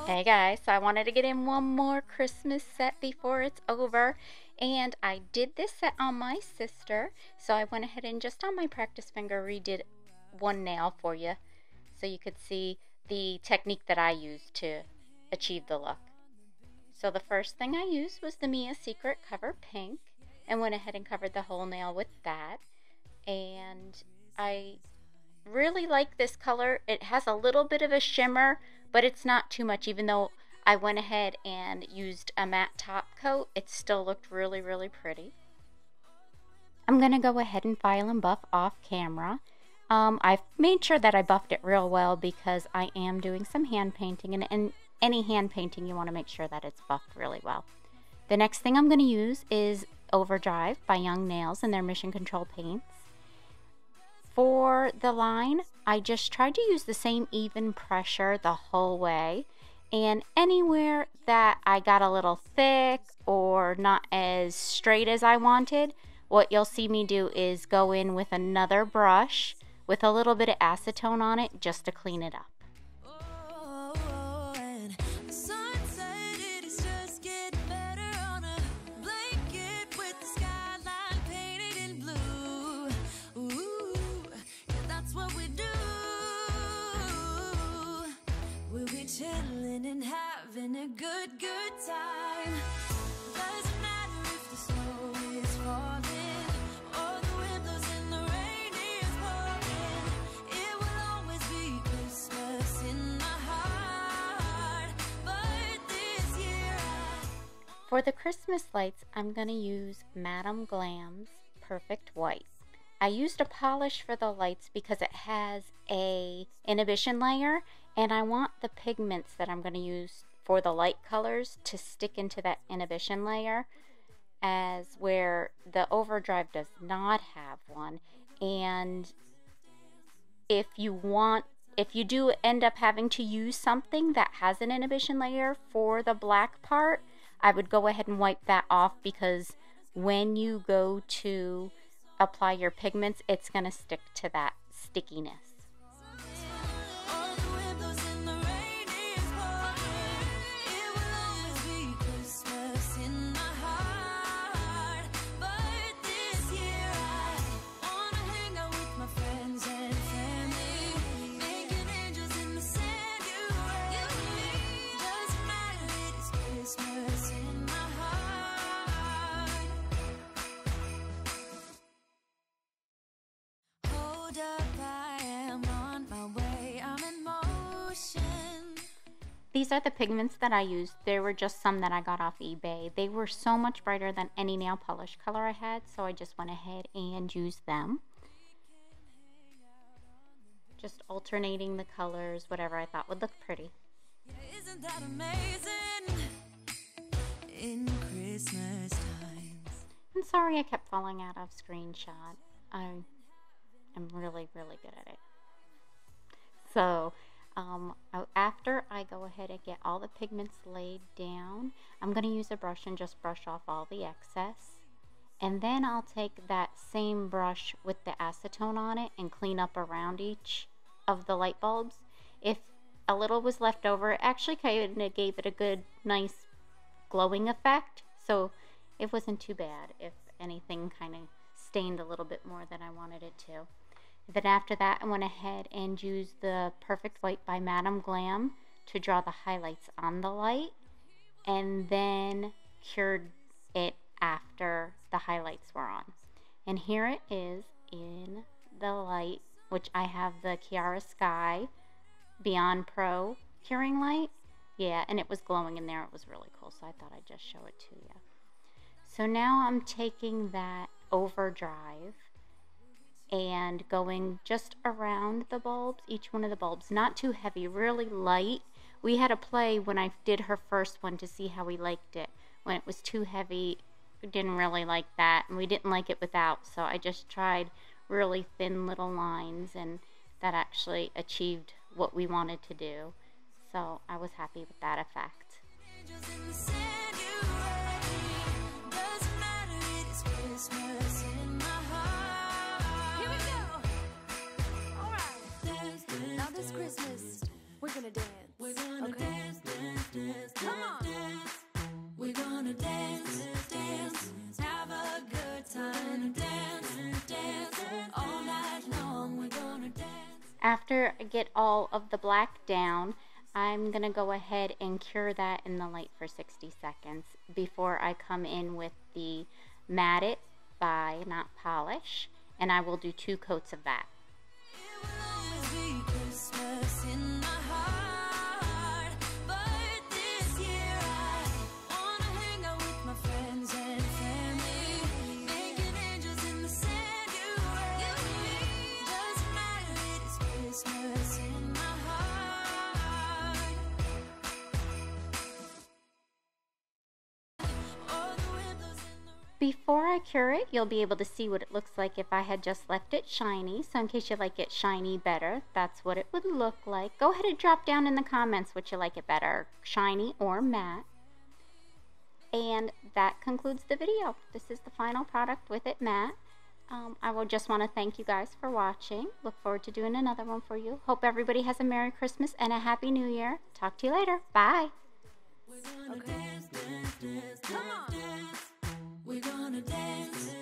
Hey guys, so I wanted to get in one more Christmas set before it's over, and I did this set on my sister, so I went ahead and just on my practice finger redid one nail for you so you could see the technique that I used to achieve the look. So the first thing I used was the Mia Secret Cover Pink and went ahead and covered the whole nail with that, and I really like this color. It has a little bit of a shimmer, but it's not too much. Even though I went ahead and used a matte top coat, it still looked really, really pretty. I'm going to go ahead and file and buff off camera. I've made sure that I buffed it real well because I am doing some hand painting, and any hand painting you want to make sure that it's buffed really well. The next thing I'm going to use is Overdrive by Young Nails and their Mission Control paints. For the line, I just tried to use the same even pressure the whole way, and anywhere that I got a little thick or not as straight as I wanted, what you'll see me do is go in with another brush with a little bit of acetone on it just to clean it up. Chilling and having a good time. Doesn't matter if the snow is falling or the wind blows and the rain is pouring. It will always be Christmas in my heart. But this year For the Christmas lights, I'm going to use Madame Glam's Perfect White. I used a polish for the lights because it has a inhibition layer, and I want the pigments that I'm going to use for the light colors to stick into that inhibition layer, as where the Overdrive does not have one. And if you do end up having to use something that has an inhibition layer for the black part, I would go ahead and wipe that off, because when you go to apply your pigments, it's going to stick to that stickiness. These are the pigments that I used. There were just some that I got off eBay. They were so much brighter than any nail polish color I had, so I just went ahead and used them. Just alternating the colors, whatever I thought would look pretty. Isn't that amazing? In Christmas times. I'm sorry I kept falling out of screenshot. I'm really, really good at it. So, after I go ahead and get all the pigments laid down, I'm going to use a brush and just brush off all the excess. And then I'll take that same brush with the acetone on it and clean up around each of the light bulbs. If a little was left over, it actually kind of gave it a good, nice glowing effect. So it wasn't too bad if anything kind of stained a little bit more than I wanted it to. Then after that, I went ahead and used the Perfect White by Madame Glam to draw the highlights on the light, and then cured it after the highlights were on. And here it is in the light, which I have the Chiara Sky Beyond Pro curing light. Yeah, and it was glowing in there. It was really cool, so I thought I'd just show it to you. So now I'm taking that Overdrive and going just around the bulbs, each one of the bulbs, not too heavy, really light. We had a play when I did her first one to see how we liked it. When it was too heavy, we didn't really like that, and we didn't like it without, so I just tried really thin little lines, and that actually achieved what we wanted to do. So I was happy with that effect. This Christmas, we're gonna dance. We're gonna dance, dance, After I get all of the black down, I'm going to go ahead and cure that in the light for 60 seconds before I come in with the Matte It by Notpolish, and I will do 2 coats of that. It will always be Christmas in my heart, but this year I wanna hang out with my friends and family, making angels in the sand. You and me, doesn't matter, it is Christmas in my heart. All the windows in the Before I cure it, you'll be able to see what it looks like if I had just left it shiny. So in case you like it shiny better, that's what it would look like. Go ahead and drop down in the comments what you like it better, shiny or matte. And that concludes the video. This is the final product with it matte. I will just want to thank you guys for watching. Look forward to doing another one for you. Hope everybody has a Merry Christmas and a Happy New Year. Talk to you later. Bye. We're gonna dance, dance, dance, come on, dance. We're gonna dance.